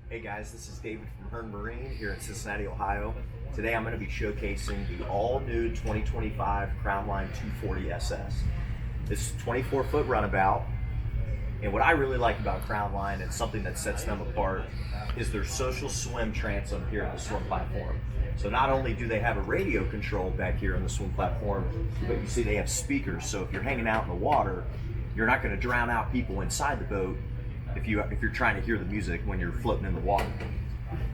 Hey guys, this is David from Hern Marine here in Cincinnati, Ohio. Today I'm going to be showcasing the all-new 2025 Crownline 240 SS. This is a 24-foot runabout, and what I really like about Crownline and something that sets them apart is their social swim transom here at the swim platform. So not only do they have a radio control back here on the swim platform, but you see they have speakers, so if you're hanging out in the water, you're not going to drown out people inside the boat if you're trying to hear the music when you're floating in the water.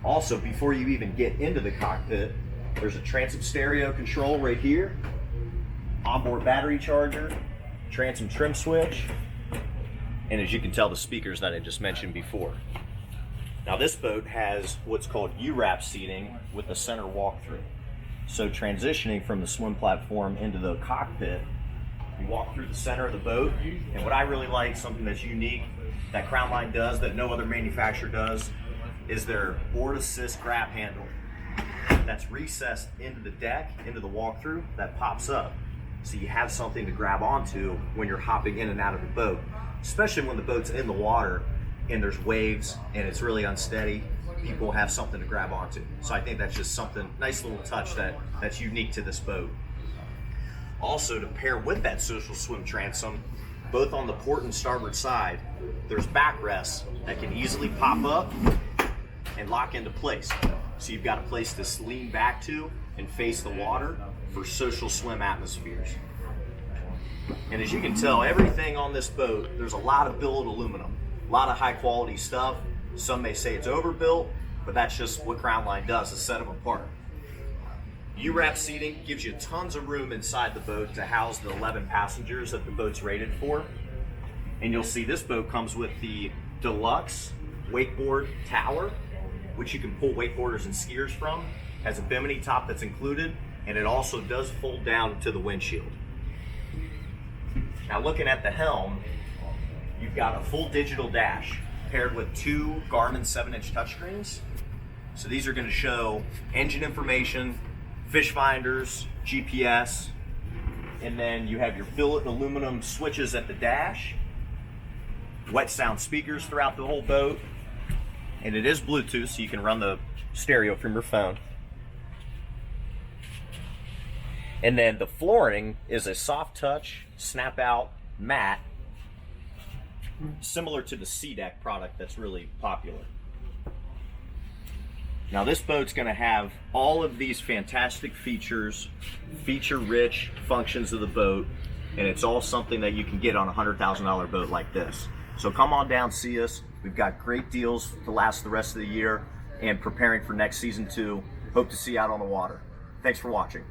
Also, before you even get into the cockpit, there's a transom stereo control right here, onboard battery charger, transom trim switch, and as you can tell, the speakers that I just mentioned before. Now this boat has what's called U-wrap seating with a center walkthrough. So transitioning from the swim platform into the cockpit, you walk through the center of the boat, and what I really like, something that's unique that Crownline does that no other manufacturer does, is their board assist grab handle that's recessed into the deck, into the walkthrough, that pops up. So you have something to grab onto when you're hopping in and out of the boat, especially when the boat's in the water and there's waves and it's really unsteady. People have something to grab onto. So I think that's just something, nice little touch that's unique to this boat. Also, to pair with that social swim transom, both on the port and starboard side, there's backrests that can easily pop up and lock into place. So you've got a place to lean back to and face the water for social swim atmospheres. And as you can tell, everything on this boat, there's a lot of billet aluminum, a lot of high quality stuff. Some may say it's overbuilt, but that's just what Crownline does, to set them apart. U-wrap seating gives you tons of room inside the boat to house the 11 passengers that the boat's rated for. And you'll see this boat comes with the deluxe wakeboard tower, which you can pull wakeboarders and skiers from. Has a bimini top that's included, and it also does fold down to the windshield. Now looking at the helm, you've got a full digital dash paired with two Garmin 7-inch touchscreens. So these are going to show engine information, fish finders, GPS, and then you have your billet aluminum switches at the dash, wet sound speakers throughout the whole boat, and it is Bluetooth, so you can run the stereo from your phone. And then the flooring is a soft touch, snap out mat, similar to the sundeck product that's really popular. Now this boat's going to have all of these fantastic features, feature-rich functions of the boat, and it's all something that you can get on a $100,000 boat like this. So come on down, see us. We've got great deals to last the rest of the year and preparing for next season too. Hope to see you out on the water. Thanks for watching.